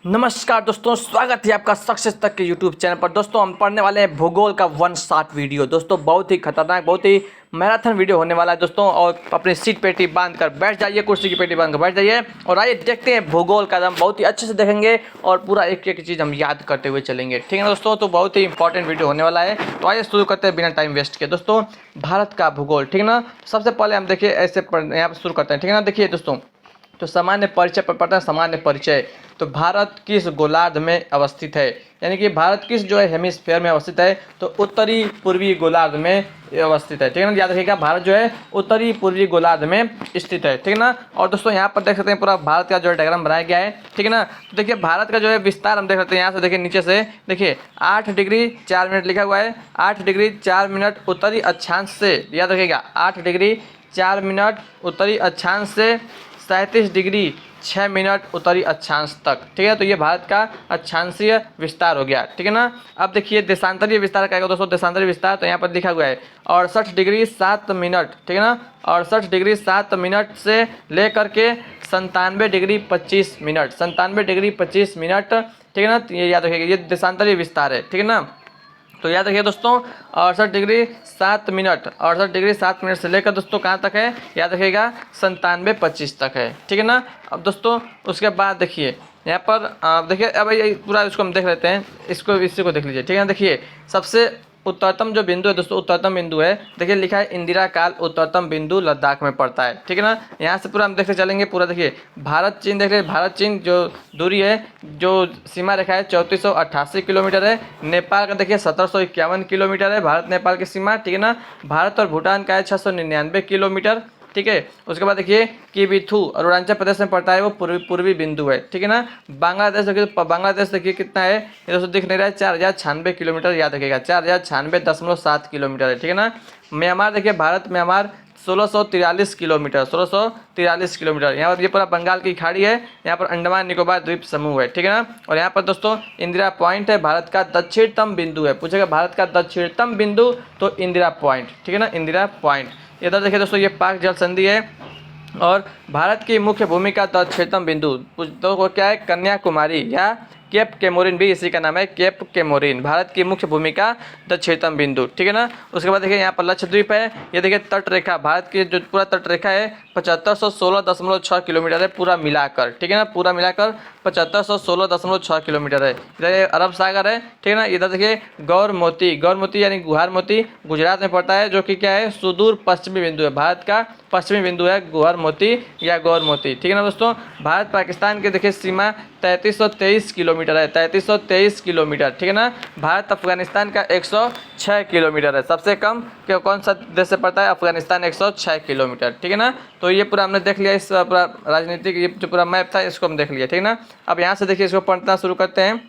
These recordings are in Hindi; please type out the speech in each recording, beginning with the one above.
नमस्कार दोस्तों, स्वागत है आपका सक्सेस तक के यूट्यूब चैनल पर। दोस्तों हम पढ़ने वाले हैं भूगोल का वन शॉट वीडियो। दोस्तों बहुत ही खतरनाक, बहुत ही मैराथन वीडियो होने वाला है दोस्तों। और अपनी सीट पेटी बांध कर बैठ जाइए, कुर्सी की पेटी बांध कर बैठ जाइए और आइए देखते हैं भूगोल का। हम बहुत ही अच्छे से देखेंगे और पूरा एक एक चीज़ हम याद करते हुए चलेंगे, ठीक है ना दोस्तों। तो बहुत ही इंपॉर्टेंट वीडियो होने वाला है, तो आइए शुरू करते हैं बिना टाइम वेस्ट किए। दोस्तों भारत का भूगोल, ठीक है ना। सबसे पहले हम देखिए ऐसे यहाँ पर शुरू करते हैं, ठीक है ना। देखिए दोस्तों, तो सामान्य परिचय पर पढ़ते हैं। सामान्य परिचय, तो भारत किस गोलार्ध में अवस्थित है, यानी कि भारत किस जो है हेमिस्फेयर में अवस्थित है, तो उत्तरी पूर्वी गोलार्ध में अवस्थित है, ठीक है ना। याद रखिएगा, भारत जो है उत्तरी पूर्वी गोलार्ध में स्थित है, ठीक है ना। और दोस्तों यहाँ पर देख सकते हैं पूरा भारत का जो है डायग्राम बनाया गया है, ठीक है ना। तो देखिए भारत का जो है विस्तार हम देख सकते हैं यहाँ से। देखिए नीचे से देखिए 8 डिग्री 4 मिनट लिखा हुआ है। 8 डिग्री 4 मिनट उत्तरी अक्षांश से, याद रखिएगा 8 डिग्री 4 मिनट उत्तरी अक्षांश से 37 डिग्री 6 मिनट उत्तरी अक्षांश तक, ठीक है। तो ये भारत का अक्षांशीय विस्तार हो गया, ठीक है ना। अब देखिए देशांतरीय विस्तार क्या है दोस्तों। देशांतरीय विस्तार तो यहाँ पर लिखा हुआ है 68 डिग्री 7 मिनट, ठीक है ना। 68 डिग्री 7 मिनट से लेकर के 97 डिग्री 25 मिनट, 97 डिग्री 25 मिनट, ठीक है ना। ये याद रखिएगा, ये देशांतरीय विस्तार है, ठीक है ना। तो याद रखिए दोस्तों 68 डिग्री 7 मिनट, 68 डिग्री 7 मिनट से लेकर दोस्तों कहाँ तक है, याद रखिएगा 97-25 तक है, ठीक है ना। अब दोस्तों उसके बाद देखिए यहाँ पर देखिए, अब ये पूरा इसको हम देख लेते हैं, इसको इसी को देख लीजिए, ठीक है ना। देखिए सबसे उत्तरतम जो बिंदु है दोस्तों, उत्तरतम बिंदु है, देखिए लिखा है इंदिरा काल उत्तरतम बिंदु लद्दाख में पड़ता है, ठीक है ना। यहाँ से पूरा हम देखते चलेंगे पूरा। देखिए भारत चीन, देख रहे भारत चीन जो दूरी है, जो सीमा रेखा है 3488 किलोमीटर है। नेपाल का देखिए 1751 किलोमीटर है भारत नेपाल की सीमा, ठीक है ना। भारत और भूटान का है 699 किलोमीटर, ठीक है। उसके बाद देखिए किबिथु अरुणाचल प्रदेश में पड़ता है, वो पूर्वी बिंदु है, ठीक है ना। बांग्लादेश देखिए, बांग्लादेश देखिए कितना है, ये दोस्तों दिख नहीं रहा है, 4096 किलोमीटर, याद रखिएगा 4096.7 किलोमीटर है, ठीक है ना। म्यांमार देखिए, भारत म्यांमार 1643 किलोमीटर, 1643 किलोमीटर। यहाँ पर ये पूरा बंगाल की खाड़ी है, यहाँ पर अंडमान निकोबार द्वीप समूह है, ठीक है ना। और यहाँ पर दोस्तों इंदिरा पॉइंट है, भारत का दक्षिणतम बिंदु है। पूछेगा भारत का दक्षिणतम बिंदु, तो इंदिरा पॉइंट, ठीक है ना, इंदिरा पॉइंट। इधर देखिए दोस्तों ये पाक जल संधि है। और भारत की मुख्य भूमिका दक्षिणतम बिंदु तो वो क्या है, कन्याकुमारी या केप केमोरिन भी इसी का नाम है, केप केमोरिन। भारत की मुख्य भूमिका दक्षिणतम बिंदु, ठीक है ना। उसके बाद देखिए यहाँ पर लक्षद्वीप है, ये देखिए तट रेखा, भारत की जो पूरा तट रेखा है 7516.6 किलोमीटर है पूरा मिलाकर, ठीक है ना। पूरा मिलाकर 7516.6 किलोमीटर है। इधर अरब सागर है, ठीक है ना। इधर देखिए गौरमोती, गौरमोती यानी गुहार मोती गुजरात में पड़ता है, जो कि क्या है, सुदूर पश्चिमी बिंदु है, भारत का पश्चिमी बिंदु है गुहार मोती या गौर मोती, ठीक है ना दोस्तों। भारत पाकिस्तान की देखिए सीमा 3323 किलोमीटर है, 3323 किलोमीटर, ठीक है ना। भारत अफगानिस्तान का 106 किलोमीटर है। सबसे कम कौन सा देश से पड़ता है, अफगानिस्तान 106 किलोमीटर, ठीक है ना। तो ये पूरा हमने देख लिया, इस पूरा राजनीतिक ये जो पूरा मैप था इसको हम देख लिया, ठीक है ना। अब यहाँ से देखिए इसको पढ़ना शुरू करते हैं।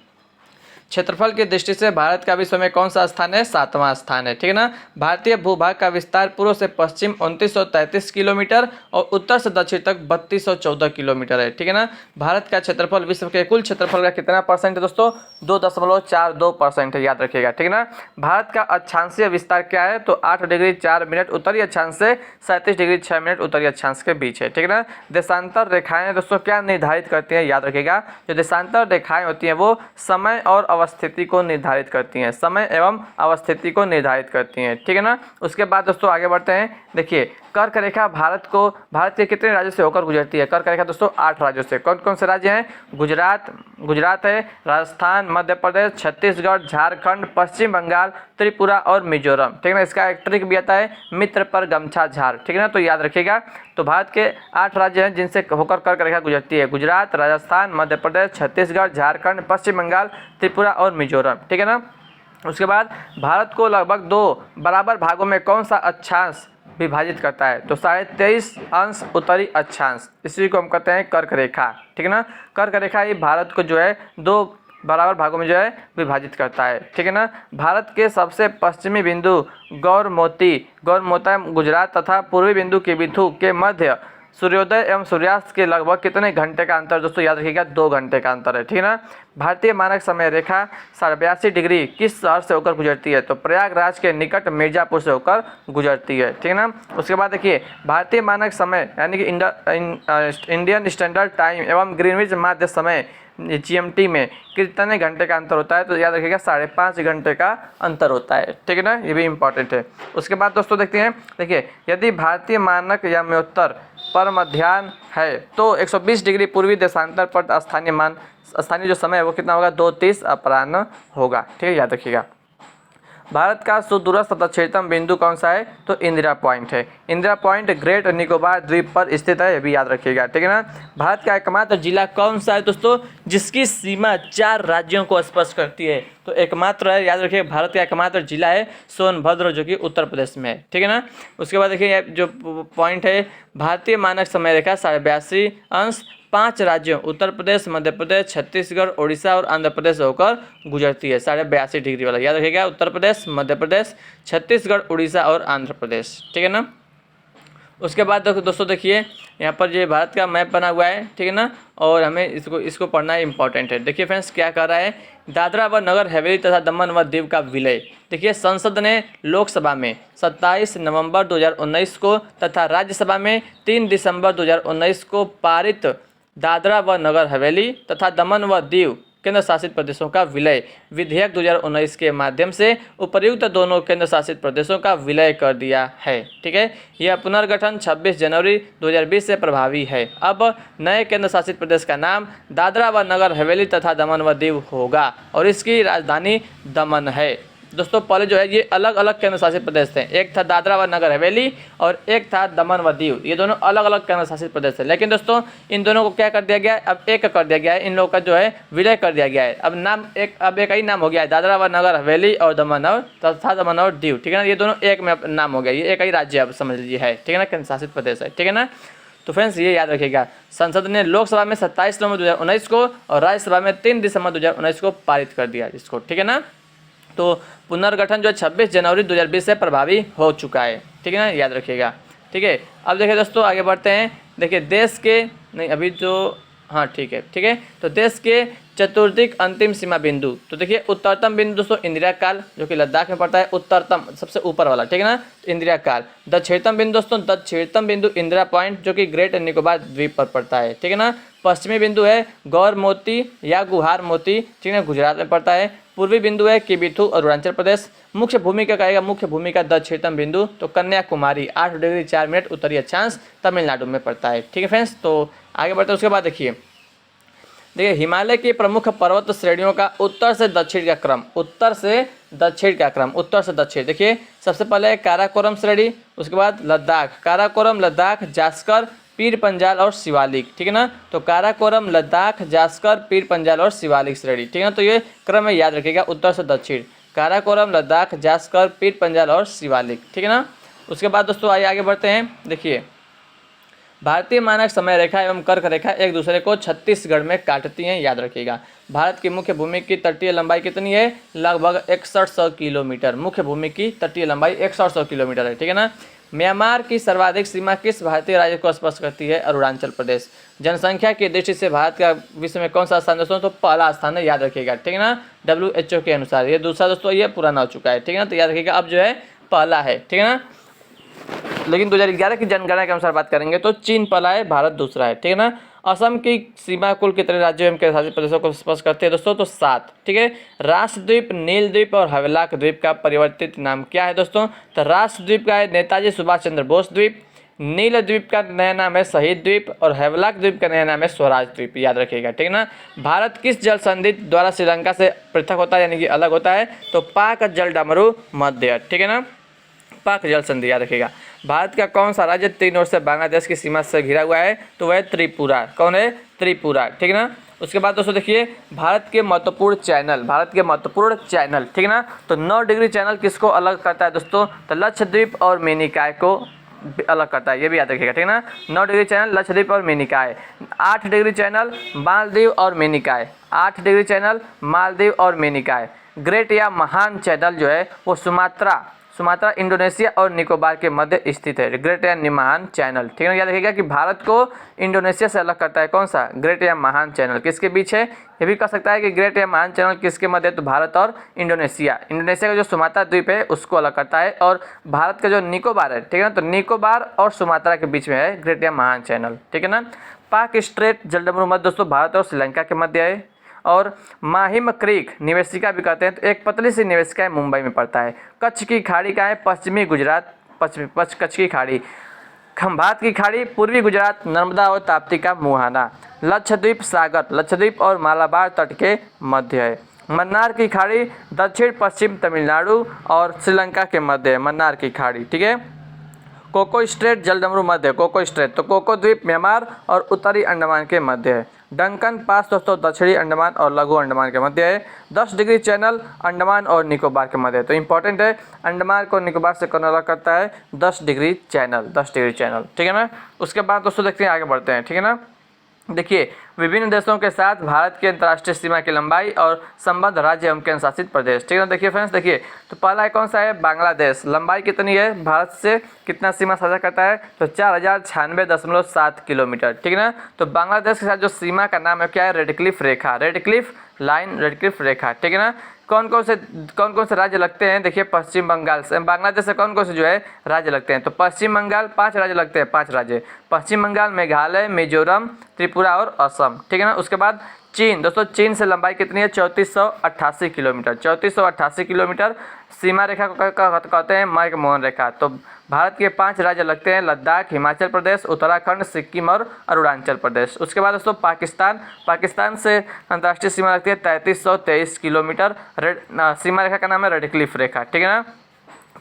क्षेत्रफल की दृष्टि से भारत का विश्व में कौन सा स्थान है, 7वां स्थान है, ठीक है ना। भारतीय भूभाग का विस्तार पूर्व से पश्चिम 2933 किलोमीटर और उत्तर से दक्षिण तक 3214 किलोमीटर है, ठीक है ना। भारत का क्षेत्रफल विश्व के कुल क्षेत्रफल का कितना परसेंट है दोस्तों, 2.42% है, याद रखिएगा, ठीक है ना। भारत का अक्षांशीय विस्तार क्या है, तो 8 डिग्री 4 मिनट उत्तरी अक्षांश से 37 डिग्री 6 मिनट उत्तरी अक्षांश के बीच है, ठीक है ना। देशांतर रेखाएं दोस्तों क्या निर्धारित करती हैं, याद रखिएगा, जो देशांतर रेखाएं होती हैं वो समय और अवस्थिति को निर्धारित करती हैं, समय एवं अवस्थिति को निर्धारित करती हैं, ठीक है ना। उसके बाद दोस्तों आगे बढ़ते हैं। देखिए कर्क रेखा भारत के कितने राज्यों से होकर गुजरती है, कर्क रेखा दोस्तों 8 राज्यों से। कौन कौन से राज्य हैं, गुजरात है, राजस्थान, मध्य प्रदेश, छत्तीसगढ़, झारखंड, पश्चिम बंगाल, त्रिपुरा और मिजोरम, ठीक है ना। इसका एक ट्रिक भी आता है, मित्र पर गमछा झार, ठीक है ना। तो याद रखिएगा, तो भारत के 8 राज्य हैं जिनसे होकर कर्क रेखा गुजरती है, गुजरात, राजस्थान, मध्य प्रदेश, छत्तीसगढ़, झारखंड, पश्चिम बंगाल, त्रिपुरा और मिजोरम, ठीक है ना। उसके बाद भारत को लगभग 2 बराबर भागों में कौन सा अक्षांश विभाजित करता है, तो 23.5 अंश उत्तरी अक्षांश, इसी को हम कहते हैं कर्क रेखा, ठीक है ना। कर्क रेखा ही भारत को जो है 2 बराबर भागों में जो है विभाजित करता है, ठीक है ना। भारत के सबसे पश्चिमी बिंदु गौरमोता गुजरात तथा पूर्वी बिंदु किबिथु के मध्य सूर्योदय एवं सूर्यास्त के लगभग कितने घंटे का अंतर दोस्तों, याद रखिएगा 2 घंटे का अंतर है, ठीक है ना। भारतीय मानक समय रेखा 82 डिग्री किस शहर से होकर गुजरती है, तो प्रयागराज के निकट मिर्जापुर से होकर गुजरती है, ठीक है ना। उसके बाद देखिए भारतीय मानक समय यानी कि इंडियन स्टैंडर्ड टाइम एवं ग्रीनविच माध्य समय GMT में कितने घंटे का अंतर होता है, तो याद रखिएगा 5.5 घंटे का अंतर होता है, ठीक है ना, ये भी इंपॉर्टेंट है। उसके बाद दोस्तों देखते हैं, देखिए यदि भारतीय मानक या मध्योत्तर पर मध्याह्न है तो 120 डिग्री पूर्वी देशांतर पर स्थानीय जो समय है वो कितना होगा, 2:30 अपराह्न होगा, ठीक है, याद रखिएगा। भारत का सुदूरस्थ दक्षिणतम बिंदु कौन सा है, तो इंदिरा पॉइंट है। इंदिरा पॉइंट ग्रेट निकोबार द्वीप पर स्थित है, ये भी याद रखिएगा, ठीक है ना। भारत का एकमात्र जिला कौन सा है दोस्तों, जिसकी सीमा 4 राज्यों को स्पर्श करती है, तो एकमात्र है, याद रखिए, भारत का एकमात्र जिला है सोनभद्र, जो कि उत्तर प्रदेश में है, ठीक है ना। उसके बाद देखिए जो पॉइंट है, भारतीय मानक समय रेखा 82.5 5 राज्यों उत्तर प्रदेश, मध्य प्रदेश, छत्तीसगढ़, उड़ीसा और आंध्र प्रदेश होकर गुजरती है। 82.5 डिग्री वाला याद रखिएगा, उत्तर प्रदेश, मध्य प्रदेश, छत्तीसगढ़, उड़ीसा और आंध्र प्रदेश, ठीक है ना। उसके बाद दोस्तों देखिए यहाँ पर जो भारत का मैप बना हुआ है, ठीक है ना, और हमें इसको पढ़ना इंपॉर्टेंट है। देखिए फ्रेंड्स क्या कर रहा है, दादरा व नगर हवेली तथा दमन व दीव का विलय। देखिए संसद ने लोकसभा में 27 नवंबर 2019 को तथा राज्यसभा में 3 दिसंबर 2019 को पारित दादरा व नगर हवेली तथा दमन व दीव केंद्र शासित प्रदेशों का विलय विधेयक 2019 के माध्यम से उपर्युक्त दोनों केंद्र शासित प्रदेशों का विलय कर दिया है, ठीक है। यह पुनर्गठन 26 जनवरी 2020 से प्रभावी है। अब नए केंद्र शासित प्रदेश का नाम दादरा व नगर हवेली तथा दमन व दीव होगा और इसकी राजधानी दमन है। दोस्तों पहले जो है ये अलग अलग केंद्र शासित प्रदेश थे, एक था दादरा व नगर हवेली और एक था दमन व दीव, ये दोनों अलग अलग केंद्र शासित प्रदेश थे। लेकिन दोस्तों इन दोनों को क्या कर दिया गया है, अब एक कर दिया गया है, इन लोगों का जो है विलय कर दिया गया है। अब एक ही नाम हो गया है, दादरा व नगर हवेली और दमन और दीव, ठीक है ना। ये दोनों एक में नाम हो गया, ये एक ही राज्य अब समझ लीजिए है, ठीक है ना, केंद्र शासित प्रदेश है, ठीक है ना। तो फ्रेंड्स ये याद रखिएगा, संसद ने लोकसभा में 27 नवंबर 2019 को और राज्यसभा में 3 दिसंबर 2019 को पारित कर दिया इसको, ठीक है ना। तो पुनर्गठन जो है 26 जनवरी 2020 से प्रभावी हो चुका है, ठीक है ना, याद रखिएगा, ठीक है। अब देखिए दोस्तों आगे बढ़ते हैं, देखिए देश के नहीं अभी जो हाँ ठीक है, तो देश के चतुर्दिक अंतिम सीमा बिंदु, तो देखिए उत्तरतम बिंदु दोस्तों इंदिरा काल जो कि लद्दाख में पड़ता है, उत्तरतम सबसे ऊपर वाला, ठीक है ना, इंदिरा काल। दक्षिणतम बिंदु दोस्तों, दक्षिणतम बिंदु इंदिरा पॉइंट जो कि ग्रेट निकोबार द्वीप पर पड़ता है, ठीक है ना। पश्चिमी बिंदु है गौर मोती या गुहार मोती, ठीक है, गुजरात में पड़ता है। पूर्वी बिंदु है किबिथु अरुणाचल प्रदेश। मुख्य भूमि का कहेगा, मुख्य भूमि का दक्षिणतम बिंदु तो कन्याकुमारी 8 डिग्री 4 मिनट उत्तरी अक्षांश तमिलनाडु में पड़ता है, ठीक है फ्रेंड्स। तो आगे बढ़ते हैं, उसके बाद देखिए हिमालय की प्रमुख पर्वत श्रेणियों का उत्तर से दक्षिण का क्रम, उत्तर से दक्षिण। देखिए सबसे पहले है काराकोरम श्रेणी, उसके बाद लद्दाख, काराकोरम, लद्दाख, जास्कर, पीर पंजाल और शिवालिक, ठीक है ना। तो काराकोरम, लद्दाख, जास्कर, पीर पंजाल और शिवालिक श्रेणी, ठीक है ना। तो ये क्रम है, याद रखिएगा, उत्तर से दक्षिण, काराकोरम, लद्दाख, जास्कर, पीर पंजाल और शिवालिक, ठीक है ना। उसके बाद दोस्तों आगे बढ़ते हैं, देखिए भारतीय मानक समय रेखा एवं कर्क रेखा एक दूसरे को छत्तीसगढ़ में काटती हैं, याद रखिएगा। भारत की मुख्य भूमि की तटीय लंबाई कितनी है, लगभग 6100 किलोमीटर, मुख्य भूमि की तटीय लंबाई 6100 किलोमीटर है, ठीक है ना। म्यांमार की सर्वाधिक सीमा किस भारतीय राज्य को स्पर्श करती है, अरुणाचल प्रदेश। जनसंख्या की दृष्टि से भारत का विश्व में कौन सा स्थान दोस्तों, तो पहला स्थान है, याद रखिएगा, ठीक है ना, WHO के अनुसार। ये दूसरा दोस्तों ये पुराना हो चुका है, ठीक है ना, तो याद रखिएगा अब जो है पहला है, ठीक है ना। लेकिन 2011 की जनगणना के अनुसार बात करेंगे तो चीन पहला है, भारत दूसरा है, ठीक है ना। असम की सीमा कुल कितने राज्यों एवं केंद्र शासित प्रदेशों को स्पर्श करते हैं दोस्तों, तो 7, ठीक है। राष्ट्रद्वीप, नील द्वीप और हवेलाक द्वीप का परिवर्तित नाम क्या है दोस्तों, तो राष्ट्रद्वीप का है नेताजी सुभाष चंद्र बोस द्वीप, नील द्वीप का नया नाम है शहीद द्वीप और हवेलाक द्वीप का नया नाम है स्वराज द्वीप, याद रखिएगा, ठीक है ना। भारत किस जल संधि द्वारा श्रीलंका से पृथक होता है, यानी कि अलग होता है, तो पाक जल डमरू मध्य, ठीक है ना, पाक जल संधि, याद रखिएगा। भारत का कौन सा राज्य 3 ओर से बांग्लादेश की सीमा से घिरा हुआ है, तो वह त्रिपुरा, कौन है, त्रिपुरा, ठीक है ना। उसके बाद दोस्तों देखिए भारत के महत्वपूर्ण चैनल, ठीक है ना। तो 9 डिग्री चैनल किसको अलग करता है दोस्तों, तो लक्षद्वीप और मेनिकाय को अलग करता है, ये भी याद रखिएगा, ठीक है ना। 9 डिग्री चैनल लक्षद्वीप और मेनिकाय। 8 डिग्री चैनल मालदीव और मेनिकाय, 8 डिग्री चैनल मालदीव और मेनिकाय। ग्रेट या महान चैनल जो है वो सुमात्रा, इंडोनेशिया और निकोबार के मध्य स्थित है, ग्रेट या महान चैनल, ठीक है ना। याद रखिएगा कि भारत को इंडोनेशिया से अलग करता है कौन सा, ग्रेट या महान चैनल, किसके बीच है, ये भी कह सकता है कि ग्रेट या महान चैनल किसके मध्य है, तो भारत और इंडोनेशिया का जो सुमात्रा द्वीप है उसको अलग करता है, और भारत का जो निकोबार है, ठीक है ना, तो निकोबार और सुमात्रा के बीच में है ग्रेट या महान चैनल, ठीक है ना। पाक स्ट्रेट जलडमरू मध्य दोस्तों भारत और श्रीलंका के मध्य है। और माहिम क्रीक निवेशिका भी कहते हैं, तो एक पतली सी निवेशिका है, मुंबई में पड़ता है। कच्छ की खाड़ी का है पश्चिमी गुजरात, कच्छ की खाड़ी। खंभात की खाड़ी पूर्वी गुजरात, नर्मदा और ताप्ती का मुहाना। लक्षद्वीप सागर लक्षद्वीप और मालाबार तट के मध्य है। मन्नार की खाड़ी दक्षिण पश्चिम तमिलनाडु और श्रीलंका के मध्य है, मन्नार की खाड़ी, ठीक है। कोको स्ट्रेट जलडमरू मध्य, कोको स्ट्रेट तो कोको द्वीप म्यांमार और उत्तरी अंडमान के मध्य है। डंकन पास दोस्तों दक्षिणी अंडमान और लघु अंडमान के मध्य है। 10 डिग्री चैनल अंडमान और निकोबार के मध्य है। तो इंपॉर्टेंट है, अंडमान को निकोबार से कौन अलग करता है? 10 डिग्री चैनल, 10 डिग्री चैनल, ठीक है ना। उसके बाद दोस्तों देखते हैं, आगे बढ़ते हैं, ठीक है ना। देखिए, विभिन्न देशों के साथ भारत की अंतर्राष्ट्रीय सीमा की लंबाई और संबद्ध राज्य एवं केंद्र शासित प्रदेश, ठीक है ना। देखिए फ्रेंड्स, देखिए तो पहला है कौन सा है? बांग्लादेश। लंबाई कितनी है? भारत से कितना सीमा साझा करता है? तो 4096.7 किलोमीटर, ठीक है ना। तो बांग्लादेश के साथ जो सीमा का नाम है क्या है? रेडक्लिफ रेखा, रेडक्लिफ लाइन, रेडक्लिफ रेखा, ठीक है ना। कौन कौन से राज्य लगते हैं? देखिए, पश्चिम बंगाल से बांग्लादेश से कौन कौन से जो है राज्य लगते हैं? तो पश्चिम बंगाल 5 राज्य लगते हैं, 5 राज्य, पश्चिम बंगाल, मेघालय, मिजोरम, त्रिपुरा और असम, ठीक है ना। उसके बाद चीन, दोस्तों चीन से लंबाई कितनी है? 3488 किलोमीटर, 3488 किलोमीटर। सीमा रेखा को कहते हैं मैकमोहन रेखा। तो भारत के 5 राज्य लगते हैं, लद्दाख, हिमाचल प्रदेश, उत्तराखंड, सिक्किम और अरुणाचल प्रदेश। उसके बाद दोस्तों पाकिस्तान से अंतर्राष्ट्रीय सीमा लगती है 3323 किलोमीटर। सीमा रेखा का नाम है रेडक्लिफ रेखा, ठीक है ना।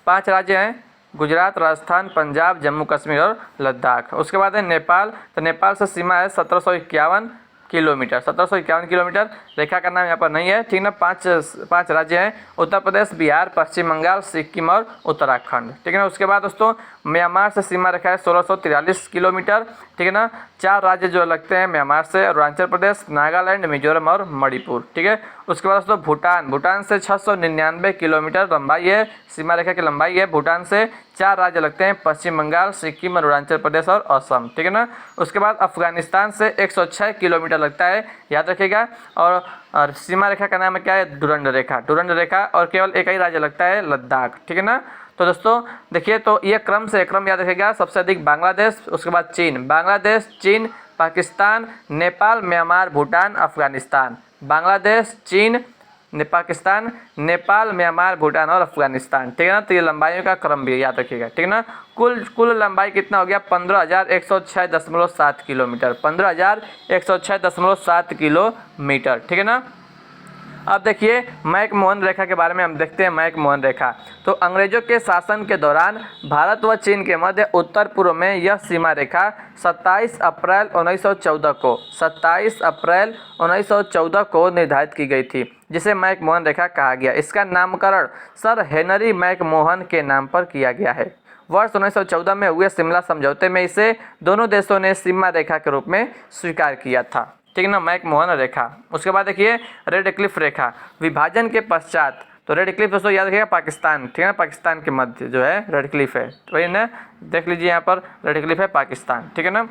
5 राज्य हैं, गुजरात, राजस्थान, पंजाब, जम्मू कश्मीर और लद्दाख। उसके बाद है नेपाल, तो नेपाल से सीमा है 1751 किलोमीटर, 1751 किलोमीटर। रेखा का नाम यहाँ पर नहीं है, ठीक ना। 5 राज्य हैं, उत्तर प्रदेश, बिहार, पश्चिम बंगाल, सिक्किम और उत्तराखंड, ठीक है ना। उसके बाद दोस्तों म्यांमार से सीमा रेखा है 1643 किलोमीटर, ठीक है ना। 4 राज्य जो लगते हैं म्यांमार से, अरुणाचल प्रदेश, नागालैंड, मिजोरम और मणिपुर, ठीक है। उसके बाद दोस्तों भूटान से 699 किलोमीटर लंबाई है, सीमा रेखा की लंबाई है। भूटान से 4 राज्य लगते हैं, पश्चिम बंगाल, सिक्किम, अरुणाचल प्रदेश और असम, ठीक है ना। उसके बाद अफगानिस्तान से 106 किलोमीटर लगता है, याद रखिएगा। और सीमा रेखा का नाम क्या है? डुरंड रेखा। और केवल एक ही राज्य लगता है, लद्दाख, ठीक है ना। तो दोस्तों देखिए, तो ये क्रम याद रखिएगा। सबसे अधिक बांग्लादेश, उसके बाद चीन, बांग्लादेश, चीन, पाकिस्तान, नेपाल, म्यांमार, भूटान, अफगानिस्तान। बांग्लादेश, चीन, पाकिस्तान, नेपाल, म्यांमार, भूटान और अफगानिस्तान, ठीक है ना। तो ये लंबाइयों का क्रम भी याद रखिएगा, ठीक है ना। कुल लंबाई कितना हो गया? 15,106.7 किलोमीटर, 15,106.7 किलोमीटर, ठीक है ना। अब देखिए मैकमोहन रेखा के बारे में हम देखते हैं। मैकमोहन रेखा तो अंग्रेजों के शासन के दौरान भारत व चीन के मध्य उत्तर पूर्व में यह सीमा रेखा 27 अप्रैल 1914 को निर्धारित की गई थी, जिसे मैकमोहन रेखा कहा गया। इसका नामकरण सर हेनरी मैकमोहन के नाम पर किया गया है। वर्ष 1914 में हुए शिमला समझौते में इसे दोनों देशों ने सीमा रेखा के रूप में स्वीकार किया था, ठीक है ना, मैकमोहन रेखा। उसके बाद देखिए रेडक्लिफ रेखा, विभाजन के पश्चात, तो रेडक्लिफ दोस्तों याद रखिएगा पाकिस्तान, ठीक है ना, पाकिस्तान के मध्य जो है रेडक्लिफ है, तो वही ना, देख लीजिए यहाँ पर रेडक्लिफ है पाकिस्तान, ठीक है ना।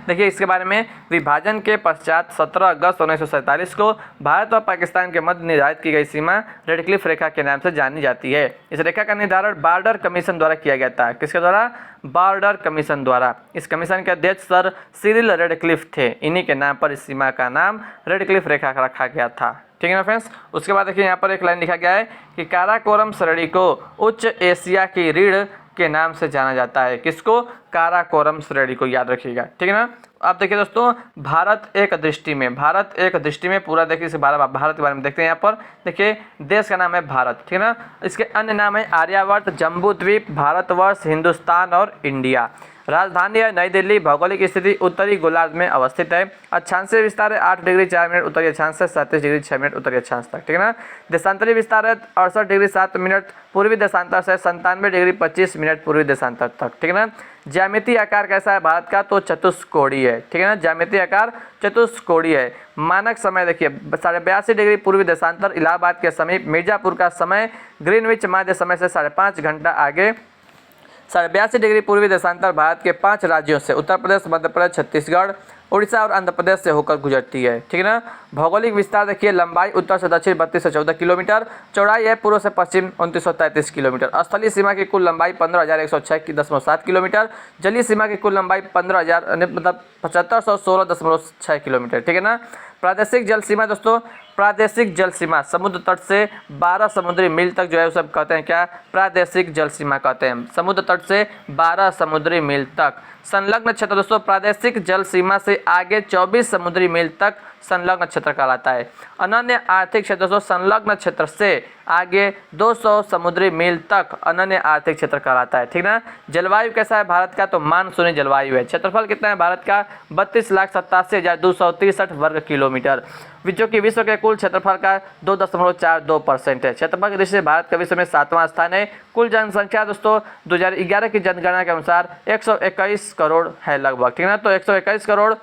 देखिए इसके बारे में, विभाजन के पश्चात 17 अगस्त 1947 को भारत और पाकिस्तान के मध्य निर्धारित की गई सीमा रेडक्लिफ रेखा के नाम से जानी जाती है। इस रेखा का निर्धारण बॉर्डर कमीशन द्वारा किया गया था। किसके द्वारा? बॉर्डर कमीशन द्वारा। इस कमीशन के अध्यक्ष सर सिरिल रेडक्लिफ थे। इन्हीं के नाम पर इस सीमा का नाम रेडक्लिफ रेखा रखा गया था, ठीक है ना फ्रेंड्स। उसके बाद देखिए यहाँ पर एक लाइन लिखा गया है कि काराकोरम श्रेणी को उच्च एशिया की रीढ़ के नाम से जाना जाता है। किसको? काराकोरम श्रेणी को, याद रखिएगा, ठीक है ना। अब देखिए दोस्तों, भारत एक दृष्टि में पूरा देखिए इसे भारत के बारे में देखते हैं। यहाँ पर देखिए देश का नाम है भारत, ठीक है ना। इसके अन्य नाम है आर्यावर्त, जम्बू द्वीप, भारतवर्ष, हिंदुस्तान और इंडिया। राजधानी है नई दिल्ली। भौगोलिक स्थिति उत्तरी गोलार्ध में अवस्थित है। अक्षांशीय विस्तार है 8 डिग्री 4 मिनट उत्तरी अक्षांश से 37 डिग्री 6 मिनट उत्तरी अक्षांश तक, ठीक है ना। देशांतरी विस्तार है 68 डिग्री 7 मिनट पूर्वी देशांतर से 97 डिग्री 25 मिनट पूर्वी देशांतर तक, ठीक है ना। ज्यामितीय आकार कैसा है भारत का? तो चतुष्कोणीय है, ठीक है ना। ज्यामितीय आकार चतुष्कोणीय है। मानक समय देखिए 82.5 डिग्री पूर्वी देशांतर इलाहाबाद के समीप। मिर्जापुर का समय ग्रीनविच मध्य समय से 5.5 घंटा आगे। 82.5 डिग्री पूर्वी देशांतर भारत के 5 राज्यों से उत्तर प्रदेश, मध्य प्रदेश, छत्तीसगढ़, उड़ीसा और आंध्र प्रदेश से होकर गुजरती है, ठीक है ना। भौगोलिक विस्तार देखिए, लंबाई उत्तर से दक्षिण 32 से 14 किलोमीटर, चौड़ाई है पूर्व से पश्चिम 2933 किलोमीटर, स्थलीय सीमा की कुल लंबाई 15,106.7 किलोमीटर, जलीय सीमा की कुल लंबाई 15,000 मतलब 7516.6 किलोमीटर, ठीक है ना। प्रादेशिक जल सीमा दोस्तों, प्रादेशिक जल सीमा समुद्र तट से 12 समुद्री मील तक जो है उसे कहते हैं क्या, प्रादेशिक जल सीमा कहते हैं, समुद्र तट से 12 समुद्री मील तक। संलग्न क्षेत्र दोस्तों, प्रादेशिक जल सीमा से आगे 24 समुद्री मील तक संलग्न क्षेत्र कहलाता है। अनन्य आर्थिक क्षेत्र दोस्तों, संलग्न क्षेत्र से आगे 200 समुद्री मील तक अनन्य आर्थिक क्षेत्र कहलाता है, ठीक ना। जलवायु कैसा है भारत का, तो मानसूनी जलवायु है। क्षेत्रफल कितना है भारत का, 32,87,263 वर्ग किलोमीटर, जो कि विश्व के कुल क्षेत्रफल का 2.42% है। क्षेत्रफल की दृष्टि से भारत का विश्व में 7वां स्थान है। कुल जनसंख्या दोस्तों 2011 की जनगणना के अनुसार 121 करोड़ है लगभग, ठीक है ना। तो 121 करोड़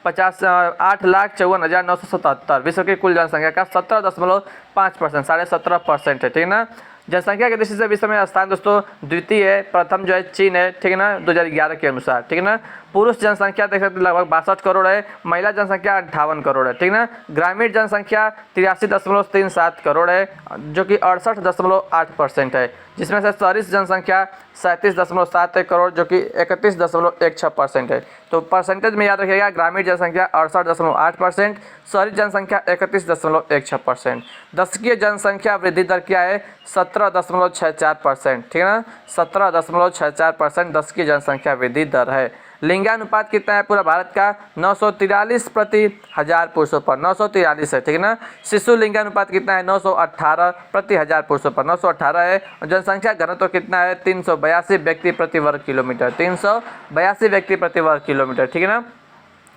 8,54,977 विश्व की कुल जनसंख्या का 17.5%, 17.5% है, ठीक है ना। जनसंख्या की दृष्टि से विश्व में स्थान दोस्तों द्वितीय है, प्रथम जो है चीन है, ठीक है ना, 2011 के अनुसार, ठीक है ना। पुरुष जनसंख्या देख सकते हैं लगभग 62 करोड़ है, महिला जनसंख्या 58 करोड़ है, ठीक है ना। ग्रामीण जनसंख्या 83.37 करोड़ है, जो कि 68.8% है, जिसमें से शहरी जनसंख्या 37.71 करोड़, जो कि 31.16% है। तो परसेंटेज में याद रखिएगा, ग्रामीण जनसंख्या 68.8%, शहरी जनसंख्या 31.16%। दशकीय जनसंख्या वृद्धि दर क्या है, 17.64%, ठीक है ना, 17.64% दशकीय जनसंख्या वृद्धि दर है। लिंगानुपात कितना है पूरा भारत का, 943 प्रति 1000 पुरुषों पर, 943 है, ठीक है ना। शिशु लिंगानुपात कितना है, 918 प्रति 1000 पुरुषों पर, 918 है। जनसंख्या घनत्व कितना है, 382 व्यक्ति प्रति वर्ग किलोमीटर, 382 व्यक्ति प्रति वर्ग किलोमीटर, ठीक है ना।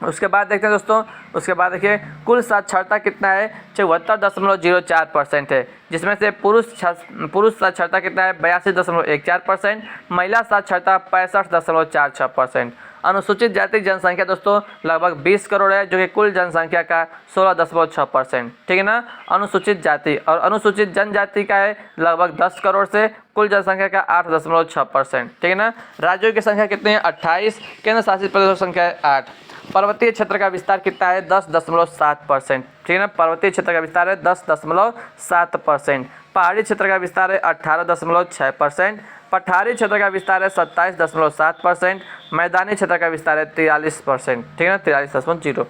उसके बाद देखते हैं दोस्तों, उसके बाद देखिए कुल साक्षरता कितना है, 74.04% है, जिसमें से पुरुष साक्षरता कितना है, 82.14%, महिला साक्षरता 65.46%। अनुसूचित जाति जनसंख्या दोस्तों लगभग 20 करोड़ है, जो कि कुल जनसंख्या का 16.6%, ठीक है ना। अनुसूचित जाति और अनुसूचित जनजाति का है लगभग 10 करोड़ से कुल जनसंख्या का 8.6%, ठीक है ना। राज्यों की संख्या कितनी है, 28, केंद्र शासित प्रदेशों की संख्या है 8। पर्वतीय क्षेत्र का विस्तार कितना है, 10.7%, ठीक है ना। पर्वतीय क्षेत्र का विस्तार है 10.7%। पहाड़ी क्षेत्र का विस्तार है 18.6%। पठारी क्षेत्र का विस्तार है 27.7%। मैदानी क्षेत्र का विस्तार है 43%, ठीक है ना, 43.0।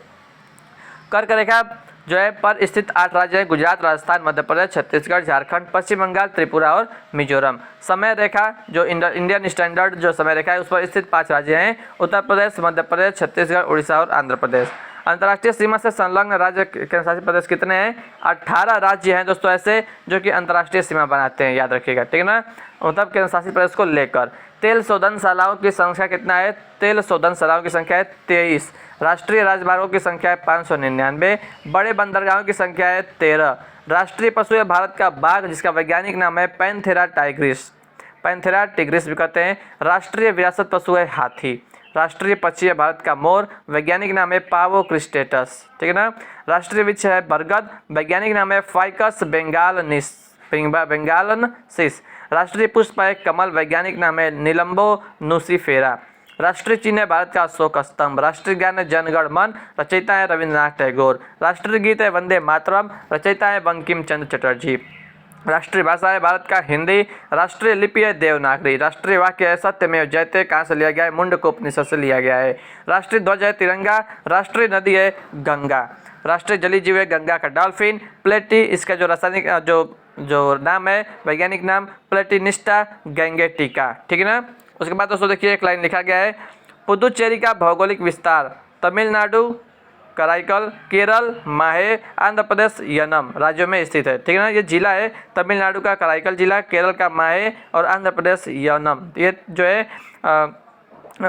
कर्क रेखा जो है पर स्थित 8 राज्य हैं, गुजरात, राजस्थान, मध्य प्रदेश, छत्तीसगढ़, झारखंड, पश्चिम बंगाल, त्रिपुरा और मिजोरम। समय रेखा जो इंडियन स्टैंडर्ड जो समय रेखा है उस पर स्थित 5 राज्य हैं, उत्तर प्रदेश, मध्य प्रदेश, छत्तीसगढ़, उड़ीसा और आंध्र प्रदेश। अंतर्राष्ट्रीय सीमा से संलग्न राज्य केंद्र शासित प्रदेश कितने हैं, 18 राज्य हैं दोस्तों ऐसे जो कि अंतर्राष्ट्रीय सीमा बनाते हैं, याद रखिएगा, ठीक है ना, मतलब केंद्र शासित प्रदेश को लेकर। तेल शोधनशालाओं की संख्या कितना है, तेल शोधनशालाओं की संख्या है 23। राष्ट्रीय राजमार्गों की संख्या है 599। बड़े बंदरगाहों की संख्या है 13। राष्ट्रीय पशु है भारत का बाघ, जिसका वैज्ञानिक नाम है पैंथेरा टाइग्रिस, पैंथेरा टिग्रिस भी कहते हैं। राष्ट्रीय विरासत पशु है हाथी। राष्ट्रीय पक्षी है भारत का मोर, वैज्ञानिक नाम है पावो क्रिस्टेटस, ठीक है ना। राष्ट्रीय वृक्ष है बरगद, वैज्ञानिक नाम है फाइकस बेंगालनसिस। राष्ट्रीय पुष्प है कमल, वैज्ञानिक नाम है निलंबो नुसिफेरा। राष्ट्रीय चिन्ह है भारत का अशोक स्तंभ। राष्ट्रीय गान है जनगण मन, रचयिता है रविंद्रनाथ टैगोर। राष्ट्रीय गीत है वंदे मातरम, रचयिता है बंकिम चंद्र चटर्जी। राष्ट्रीय भाषा है भारत का हिंदी। राष्ट्रीय लिपि है देवनागरी। राष्ट्रीय वाक्य है सत्यमेव जयते, कहाँ से लिया गया है, मुंडकोपनिषद से लिया गया है। राष्ट्रीय ध्वज है तिरंगा। राष्ट्रीय नदी है गंगा। राष्ट्रीय जलीय जीव है गंगा का डॉल्फिन। प्लेटी इसका जो रासायनिक जो नाम है, वैज्ञानिक नाम प्लेटिनिस्टा गैंगेटिका, ठीक है ना। उसके बाद दोस्तों देखिए एक लाइन लिखा गया है, पुदुचेरी का भौगोलिक विस्तार तमिलनाडु, कराईकल, केरल, माहे, आंध्र प्रदेश, यनम राज्यों में स्थित है, ठीक है ना। ये जिला है तमिलनाडु का कराईकल जिला, केरल का माहे और आंध्र प्रदेश यनम। ये जो है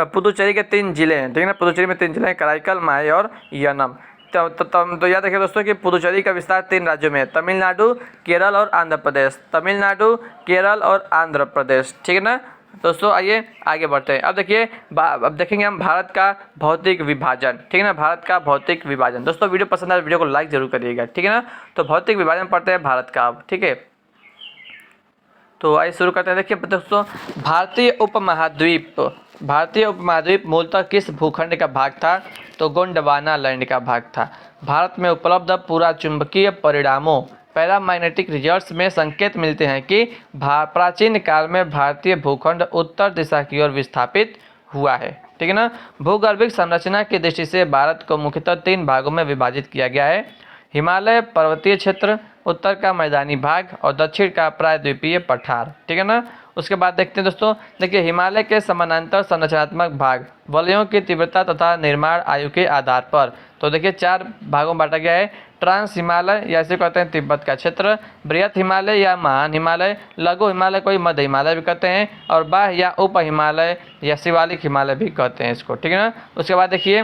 पुदुचेरी के 3 जिले हैं, ठीक है ना। पुदुचेरी में 3 जिले हैं, कराईकल, माहे और यनम। तो याद रखिए दोस्तों कि पुदुचेरी का विस्तार 3 राज्यों में है, तमिलनाडु, केरल और आंध्र प्रदेश। तमिलनाडु, केरल और आंध्र प्रदेश, ठीक है ना। दोस्तों आइए आगे बढ़ते हैं। अब देखिए अब देखेंगे हम भारत का भौतिक विभाजन, ठीक है ना, भारत का भौतिक विभाजन। दोस्तों वीडियो पसंद आए वीडियो को लाइक जरूर करिएगा, ठीक है ना। तो भौतिक विभाजन पढ़ते हैं भारत का अब, ठीक है। तो आइए शुरू करते हैं। देखिए दोस्तों, भारतीय उपमहाद्वीप मूलतः किस भूखंड का भाग था? तो गोंडवाना लैंड का भाग था। भारत में उपलब्ध पूरा चुंबकीय परिणामों पैरामैग्नेटिक रिजल्ट्स में संकेत मिलते हैं कि प्राचीन काल में भारतीय भूखंड उत्तर दिशा की ओर विस्थापित हुआ है। ठीक है ना। भूगर्भिक संरचना की दृष्टि से भारत को मुख्यतः 3 भागों में विभाजित किया गया है: हिमालय पर्वतीय क्षेत्र, उत्तर का मैदानी भाग और दक्षिण का प्रायद्वीपीय पठार। ठीक है ना। उसके बाद देखते हैं दोस्तों, देखिए हिमालय के समानांतर संरचनात्मक भाग वलयों की तीव्रता तथा निर्माण आयु के आधार पर, तो देखिए 4 भागों में बांटा गया है। ट्रांस हिमालय या इसे कहते हैं तिब्बत का क्षेत्र, बृहत हिमालय या महान हिमालय, लघु हिमालय कोई मध्य हिमालय भी कहते हैं, और बाह्य या उप हिमालय या शिवालिक हिमालय भी कहते हैं इसको। ठीक है ना। उसके बाद देखिए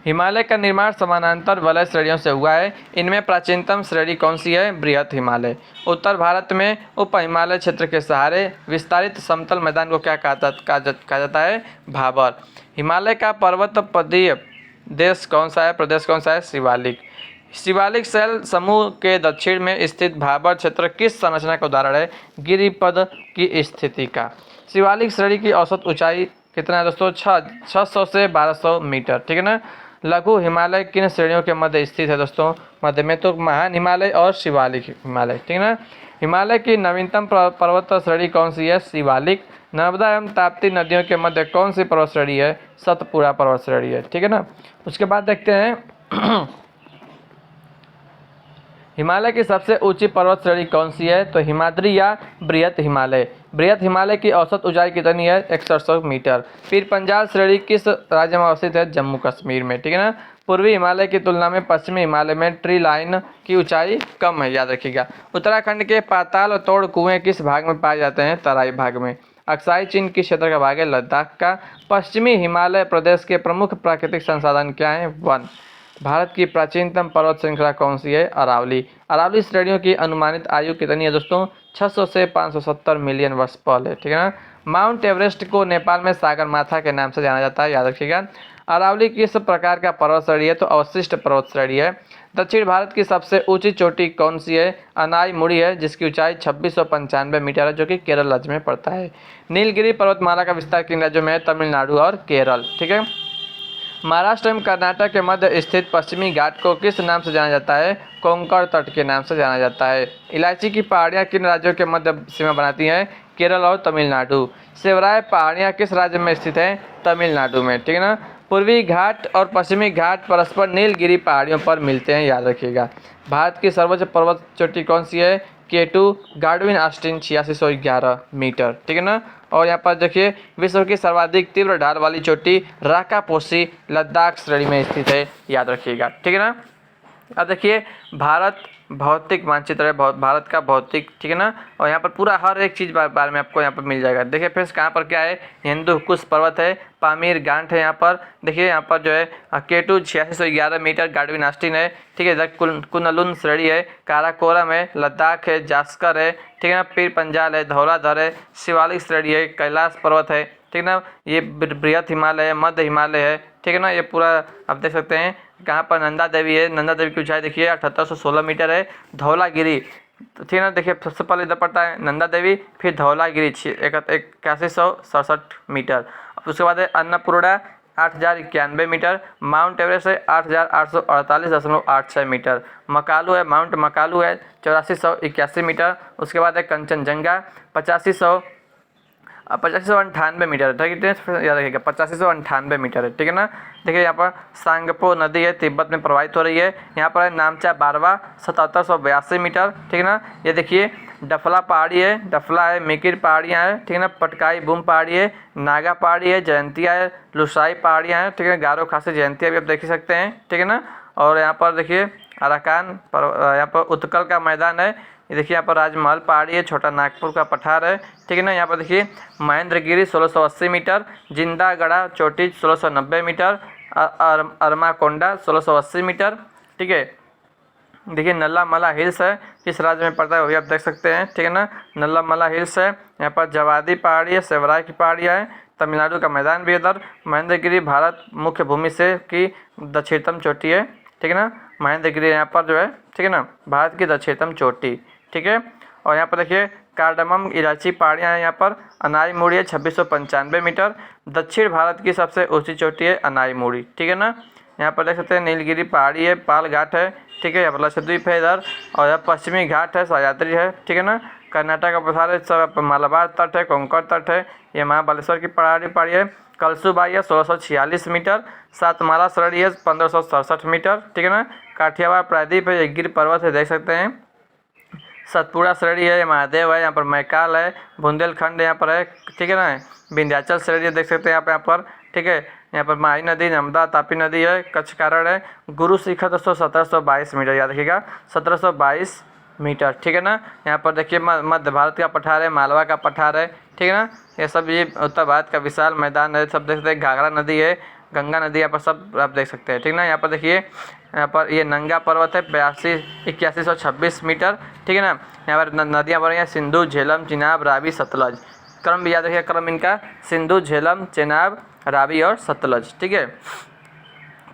हिमालय का निर्माण समानांतर वलय श्रेणियों से हुआ है। इनमें प्राचीनतम श्रेणी कौन सी है? बृहत हिमालय। उत्तर भारत में उप हिमालय क्षेत्र के सहारे विस्तारित समतल मैदान को क्या कहा जाता है? भाबर। हिमालय का पर्वत पदीय देश कौन सा है? प्रदेश कौन सा है? शिवालिक। शिवालिक शैल समूह के दक्षिण में स्थित भाबर क्षेत्र किस संरचना का उदाहरण है? गिरिपद की स्थिति का। शिवालिक श्रेणी की औसत ऊंचाई कितना है दोस्तों? 600 से 1200 मीटर। ठीक है ना। लघु हिमालय किन श्रेणियों के मध्य स्थित है दोस्तों? मध्य में तो महान हिमालय और शिवालिक हिमालय। ठीक है ना। हिमालय की नवीनतम पर्वत श्रेणी कौन सी है? शिवालिक। नर्मदा एवं ताप्ती नदियों के मध्य कौन सी पर्वत श्रेणी है? सतपुड़ा पर्वत श्रेणी है। ठीक है ना। उसके बाद देखते हैं हिमालय की सबसे ऊंची पर्वत श्रेणी कौन सी है? तो हिमाद्री या बृहत हिमालय। बृहत हिमालय की औसत ऊंचाई कितनी है? 6100 मीटर। फिर पंजाब श्रेणी किस राज्य में अवस्थित है? जम्मू कश्मीर में। ठीक है ना। पूर्वी हिमालय की तुलना में पश्चिमी हिमालय में ट्री लाइन की ऊंचाई कम है, याद रखिएगा। उत्तराखंड के पाताल तोड़ कुएं किस भाग में पाए जाते हैं? तराई भाग में। अक्साई चीन किस क्षेत्र का भाग है? लद्दाख का। पश्चिमी हिमालय प्रदेश के प्रमुख प्राकृतिक संसाधन क्या है? वन। भारत की प्राचीनतम पर्वत श्रृंखला कौन सी है? अरावली। अरावली श्रेणियों की अनुमानित आयु कितनी है दोस्तों? 600 से 570 मिलियन वर्ष पहले। ठीक है ना। माउंट एवरेस्ट को नेपाल में सागर माथा के नाम से जाना जाता है, याद रखिएगा। अरावली किस प्रकार का पर्वत श्रेणी है? तो अवशिष्ट पर्वत श्रेणी है। दक्षिण भारत की सबसे ऊंची चोटी कौन सी है? अनाई मुड़ी है, जिसकी ऊंचाई 2695 मीटर है, जो कि केरल राज्य में पड़ता है। नीलगिरी पर्वतमाला का विस्तार किन राज्यों में है? तमिलनाडु और केरल। ठीक है। महाराष्ट्र एवं कर्नाटक के मध्य स्थित पश्चिमी घाट को किस नाम से जाना जाता है? कोंकण तट के नाम से जाना जाता है। इलायची की पहाड़ियाँ किन राज्यों के मध्य सीमा बनाती हैं? केरल और तमिलनाडु। सेवराय पहाड़ियाँ किस राज्य में स्थित हैं? तमिलनाडु में। ठीक है ना। पूर्वी घाट और पश्चिमी घाट परस्पर नीलगिरी पहाड़ियों पर मिलते हैं, याद रखिएगा। भारत की सर्वोच्च पर्वत चोटी कौन सी है? K2 Godwin Austin 8611 metre. ठीक है ना। और यहाँ पर देखिए विश्व की सर्वाधिक तीव्र ढाल वाली चोटी राकापोसी लद्दाख श्रेणी में स्थित है, याद रखिएगा। ठीक है ना। अब देखिए भारत भौतिक मानचित्र है, भारत का भौतिक। ठीक है ना। और यहाँ पर पूरा हर एक चीज़ बारे में आपको यहाँ पर मिल जाएगा। देखिए फिर कहाँ पर क्या है? हिंदू कुश पर्वत है, पामीर गांठ है। यहाँ पर देखिए यहाँ पर जो है K2 8611 मीटर गार्डविन ऑस्टिन है। ठीक है। कुनलुन श्रेणी है, काराकोरम है, लद्दाख है, जास्कर है। ठीक है ना। पीर पंजाल है, धौलाधर है, शिवालिक श्रेणी है, कैलाश पर्वत है। ठीक है ना। ये बृहत हिमालय है, मध्य हिमालय है। ठीक है ना। ये पूरा आप देख सकते हैं। कहाँ पर नंदा देवी है, नंदा देवी की ऊंचाई देखिए 7816 मीटर है। धौलागिरी, ठीक है ना। देखिए सबसे पहले इधर पड़ता है नंदा देवी, फिर धौलागिरी 8167 मीटर। उसके बाद है अन्नपूर्णा 8091 मीटर। माउंट एवरेस्ट है 8848.86 मीटर। मकालू है, माउंट मकालू है 8481 मीटर। उसके बाद है कंचनजंगा 8598 मीटर। ठीक है, याद रखिएगा 8598 मीटर है। ठीक है ना। देखिए यहाँ पर सांगपो नदी है, तिब्बत में प्रवाहित हो रही है। यहाँ पर है नामचा बारवा 7782 मीटर। ठीक है ना। ये देखिए डफला पहाड़ी है, डफला है, मिकिर पहाड़ियाँ हैं। ठीक है ना। पटकाई बूम पहाड़ी है, नागा पहाड़ी है, जयंतिया है, लुसाई पहाड़ियाँ हैं। ठीक है। गारो खासी जयंतिया भी आप देख सकते हैं। ठीक है ना। और यहाँ पर देखिए अराकान पर, यहाँ पर उत्कल का मैदान है। ये देखिए यहाँ पर राजमहल पहाड़ी है, छोटा नागपुर का पठार है। ठीक है ना। यहाँ पर देखिए महेंद्रगिरी 1680 मीटर, जिंदागढ़ा चोटी 1690 मीटर, अरमाकोंडा 1680 मीटर। ठीक है। देखिए नल्लामला हिल्स है, किस राज्य में पड़ता है वो भी आप देख सकते हैं। ठीक है ना। नल्लामला हिल्स है। यहाँ पर जवादी पहाड़ी है, सेवराय की पहाड़ियाँ हैं, तमिलनाडु का मैदान भी इधर। महेंद्रगिरी भारत मुख्य भूमि से की दक्षिणतम चोटी है। ठीक है ना। महेंद्रगिरी यहाँ पर जो है, ठीक है ना, भारत की दक्षिणतम चोटी। ठीक है। और यहाँ पर देखिए कार्डमम इलायची पहाड़ियाँ हैं यहाँ पर। अनाई मुड़ी है 2695 मीटर। दक्षिण भारत की सबसे ऊंची चोटी है अनाई मुड़ी, ठीक है ना। यहाँ पर देख सकते हैं नीलगिरी पहाड़ी है, पाल घाट है, ठीक है, यहाँ पर लक्षद्वीप है इधर, और यहाँ पश्चिमी घाट है, सह्याद्री है, ठीक है ना। कर्नाटक का पठार है, सब मालाबार तट है, कोंकण तट है, ये महाबालेश्वर की पहाड़ी है। कलसूबाई है 1646 मीटर। सातमाला श्रेणी है 1567 मीटर, ठीक है ना। काठियावाड़ प्रायद्वीप है, एक गिर पर्वत है, देख सकते हैं। सतपुड़ा श्रेणी है, महादेव है, यहाँ पर मैकाल है, बुंदेलखंड यहाँ पर है, ठीक है ना। विंध्याचल श्रेणी देख सकते हैं यहाँ पर, ठीक है। यहाँ पर माही नदी, नर्मदा, तापी नदी है, कच्छ कारण है। गुरु शिखर दोस्तों 1722 मीटर, याद रखिएगा 1722 मीटर, ठीक है ना। यहाँ पर देखिए मध्य भारत का पठार है, मालवा का पठार है, ठीक है ना। ये सब ये उत्तर भारत का विशाल मैदान है, सब देख सकते हैं। घाघरा नदी है, गंगा नदी यहाँ पर सब आप देख सकते हैं, ठीक ना। यहाँ पर देखिए, यहाँ पर ये नंगा पर्वत है 8126 मीटर, ठीक है ना। यहाँ पर नदियाँ बन रही हैं सिंधु, झेलम, चिनाब, रावी, सतलज। क्रम भी याद रखिए, क्रम इनका सिंधु, झेलम, चिनाब, रावी और सतलज, ठीक है।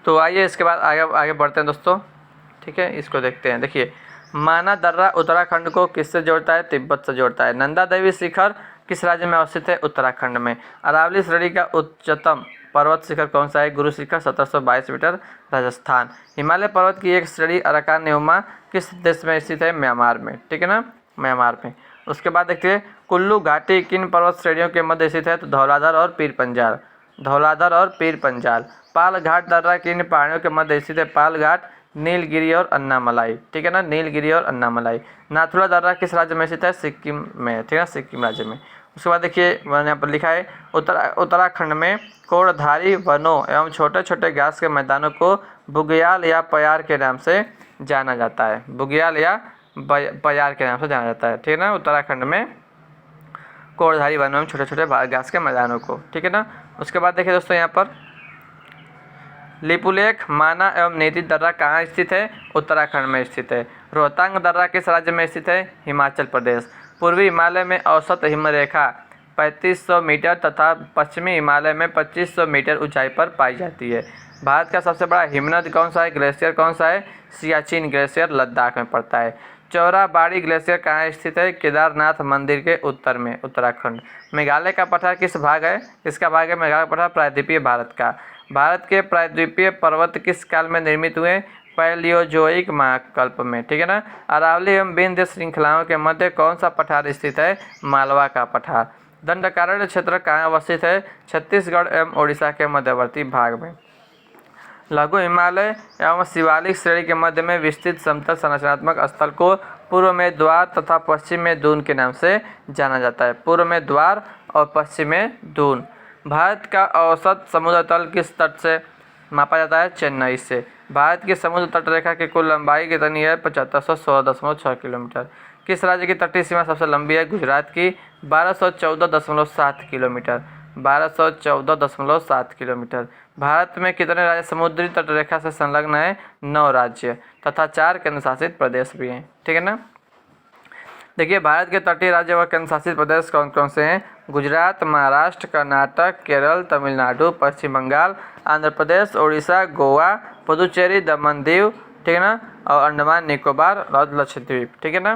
तो आइए इसके बाद आगे बढ़ते हैं दोस्तों, ठीक है। इसको देखते हैं। देखिए, माना दर्रा उत्तराखंड को किससे जोड़ता है? तिब्बत से जोड़ता है। नंदा देवी शिखर किस राज्य में अवस्थित है? उत्तराखंड में। अरावली श्रेणी का उच्चतम पर्वत शिखर कौन सा है? गुरु शिखर 1722 मीटर, राजस्थान। हिमालय पर्वत की एक श्रेणी अराकान न्यूमा किस देश में स्थित है? म्यांमार में, ठीक है ना, म्यांमार में। उसके बाद देखते हैं, कुल्लू घाटी किन पर्वत श्रेणियों के मध्य स्थित है? तो धौलाधर और पीर पंजाल, धौलाधर और पीर पंजाल। पाल घाट दर्रा किन पहाड़ियों के मध्य स्थित है? पाल घाट, नीलगिरी और अन्नामलाई, ठीक है ना, नीलगिरी और अन्नामलाई। नाथुला दर्रा किस राज्य में स्थित है? सिक्किम में, ठीक है, सिक्किम राज्य में। उसके बाद देखिए, मैंने यहाँ पर लिखा है, उत्तराखंड में कोड़धारी वनों एवं छोटे छोटे घास के मैदानों को बुग्याल या पयार के नाम से जाना जाता है। बुग्याल या पयार के नाम से जाना जाता है, ठीक है ना, उत्तराखंड में कोड़धारी वनों में छोटे छोटे घास के मैदानों को, ठीक है ना। उसके बाद देखिए दोस्तों, यहाँ पर लिपुलेख, माना एवं नीति दर्रा कहाँ स्थित है? उत्तराखंड में स्थित है। रोहतांग दर्रा किस राज्य में स्थित है? हिमाचल प्रदेश। पूर्वी हिमालय में औसत हिमरेखा 3500 मीटर तथा पश्चिमी हिमालय में 2500 मीटर ऊंचाई पर पाई जाती है। भारत का सबसे बड़ा हिमनद कौन सा है? ग्लेशियर कौन सा है? सियाचिन ग्लेशियर लद्दाख में पड़ता है। चौराबाड़ी ग्लेशियर कहाँ स्थित है? केदारनाथ मंदिर के उत्तर में, उत्तराखंड। मेघालय का पठार किस भाग है? किसका भाग है मेघालय का पठार? प्रायद्वीपीय भारत का। भारत के प्रायद्वीपीय पर्वत किस काल में निर्मित हुए? पैलियोजोइक महाकल्प में, ठीक है ना। अरावली एवं विंध्य श्रृंखलाओं के मध्य कौन सा पठार स्थित है? मालवा का पठार। दंडकारण्य क्षेत्र कहाँ अवस्थित है? छत्तीसगढ़ एवं ओडिशा के मध्यवर्ती भाग में। लघु हिमालय एवं शिवालिक श्रेणी के मध्य में विस्तृत समतल संरचनात्मक स्थल को पूर्व में द्वार तथा पश्चिम में दून के नाम से जाना जाता है। पूर्व में द्वार और पश्चिम में दून। भारत का औसत समुद्र तल किस तट से मापा जाता है? चेन्नई से। भारत की समुद्र तट रेखा की कुल लंबाई कितनी है? 7516.6 किलोमीटर। किस राज्य की तटीय सीमा सबसे लंबी है? गुजरात की 1214.7 किलोमीटर, 1214.7 किलोमीटर। भारत में कितने राज्य समुद्री तट रेखा से संलग्न है? 9 राज्य तथा 4 केंद्र शासित प्रदेश भी हैं, ठीक है ना। देखिए, भारत के तटीय राज्य व केंद्र शासित प्रदेश कौन कौन से हैं? गुजरात, महाराष्ट्र, कर्नाटक, केरल, तमिलनाडु, पश्चिम बंगाल, आंध्र प्रदेश, उड़ीसा, गोवा, पुदुचेरी, दमन दीव, ठीक है ना, और अंडमान निकोबार और लक्षद्वीप, ठीक है ना।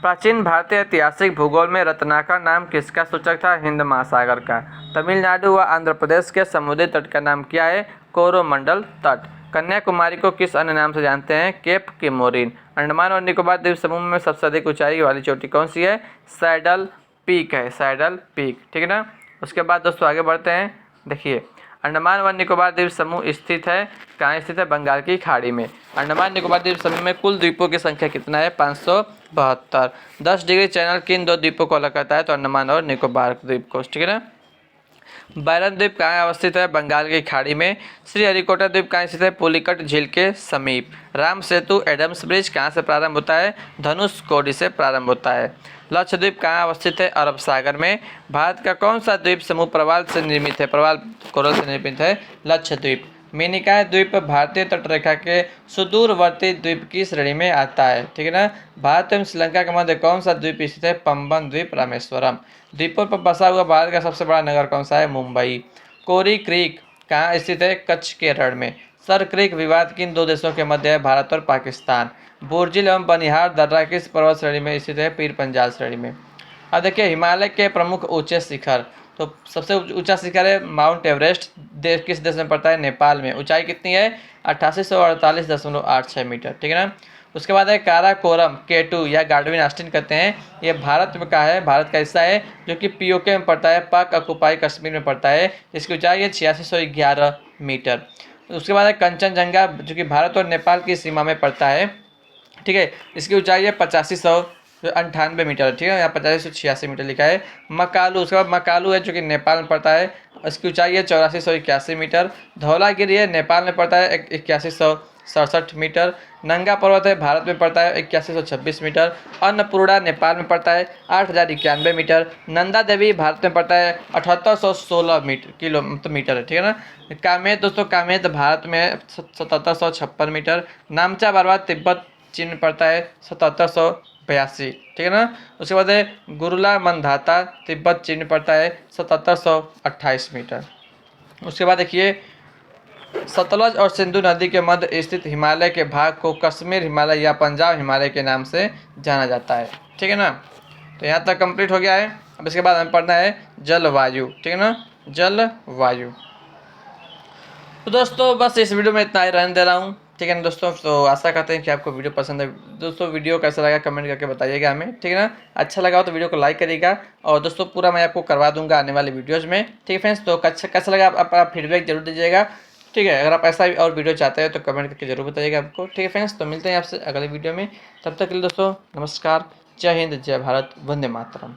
प्राचीन भारतीय ऐतिहासिक भूगोल में रत्नाकर नाम किसका सूचक था? हिंद महासागर का। तमिलनाडु व आंध्र प्रदेश के समुद्री तट का नाम क्या है? कोरोमंडल तट। कन्याकुमारी को किस अन्य नाम से जानते हैं? Cap Comorin. अंडमान और निकोबार द्वीप समूह में सबसे अधिक ऊंचाई वाली चोटी कौन सी है? सैडल पीक है, सैडल पीक, ठीक है ना। उसके बाद दोस्तों आगे बढ़ते हैं। देखिए, अंडमान व निकोबार द्वीप समूह स्थित है कहाँ स्थित है? बंगाल की खाड़ी में। अंडमान निकोबार द्वीप समूह में कुल द्वीपों की संख्या कितना है? 572। 10 डिग्री चैनल किन 2 द्वीपों को अलग करता है? तो अंडमान और निकोबार द्वीप को, ठीक है ना। बैरन द्वीप कहाँ अवस्थित है? बंगाल की खाड़ी में। श्रीहरिकोटा द्वीप कहाँ स्थित है? पुलिकट झील के समीप। राम सेतु एडम्स ब्रिज कहाँ से प्रारंभ होता है? धनुषकोडी से प्रारंभ होता है। लक्षद्वीप कहाँ अवस्थित है? अरब सागर में। भारत का कौन सा द्वीप समूह प्रवाल से निर्मित है? प्रवाल कोरल से निर्मित है लक्षद्वीप। मिनिकॉय द्वीप भारतीय तटरेखा के सुदूरवर्ती द्वीप की श्रेणी में आता है, ठीक है ना। भारत एवं श्रीलंका के मध्य कौन सा द्वीप स्थित है? पंबन द्वीप, रामेश्वरम। द्वीपों पर बसा हुआ भारत का सबसे बड़ा नगर कौन सा है? मुंबई। कोरी क्रीक कहाँ स्थित है? कच्छ के रण में। सर क्रिक विवाद किन दो देशों के मध्य है? भारत और पाकिस्तान। बुर्जिल एवं बनिहार दर्रा किस पर्वत श्रेणी में स्थित है? पीर पंजाल श्रेणी में। अब देखिए हिमालय के प्रमुख ऊंचे शिखर, तो सबसे ऊंचा शिखर है माउंट एवरेस्ट। देश किस देश में पड़ता है? नेपाल में। ऊंचाई कितनी है? 8848.86 मीटर, ठीक है ना। उसके बाद है काराकोरम केटू या गार्डविन आस्टिन कहते हैं, ये भारत में का है, भारत का हिस्सा है, जो कि पीओके में पड़ता है, पाक ऑक्युपाई कश्मीर में पड़ता है। इसकी ऊंचाई है 8611 मीटर। उसके बाद है कंचनजंगा, जो कि भारत और नेपाल की सीमा में पड़ता है, ठीक है। इसकी ऊंचाई है 8598 मीटर, ठीक है, यहाँ 8586 मीटर लिखा है। मकालू, उसके बाद मकालू है जो कि नेपाल में पड़ता है, इसकी ऊंचाई है 8481 मीटर। धौलागिरी है नेपाल में पड़ता है 8167 मीटर। नंगा पर्वत है भारत में पड़ता है 8126 मीटर। अन्नपूर्णा नेपाल में पड़ता है 8091 मीटर। नंदा देवी भारत में पड़ता है 7816 मीटर है, ठीक है ना। कामेत दोस्तों, कामेत भारत में 7756 मीटर। नामचा बरवा तिब्बत चीन में पड़ता है 7782, ठीक है ना। उसके बाद है गुरुला मंधाता तिब्बत चीन में पड़ता है 7728 मीटर। उसके बाद देखिए सतलज और सिंधु नदी के मध्य स्थित हिमालय के भाग को कश्मीर हिमालय या पंजाब हिमालय के नाम से जाना जाता है, ठीक है ना। तो यहाँ तक कंप्लीट हो गया है। अब इसके बाद हमें पढ़ना है जलवायु, ठीक है ना, जलवायु। तो दोस्तों बस इस वीडियो में इतना ही रहने दे रहा हूँ, ठीक है ना दोस्तों। तो आशा करते हैं कि आपको वीडियो पसंद है। दोस्तों वीडियो कैसा लगा कमेंट करके बताइएगा हमें, ठीक है ना। अच्छा लगा हो तो वीडियो को लाइक करिएगा, और दोस्तों पूरा मैं आपको करवा दूंगा आने वाले वीडियोज़ में, ठीक है फ्रेंड्स। तो कैसा लगा आप फीडबैक जरूर दीजिएगा, ठीक है। अगर आप ऐसा और वीडियो चाहते हैं तो कमेंट करके जरूर बताइएगा आपको, ठीक है फ्रेंड्स। तो मिलते हैं आपसे अगले वीडियो में, तब तक के लिए दोस्तों नमस्कार, जय हिंद, जय भारत, वंदे मातरम।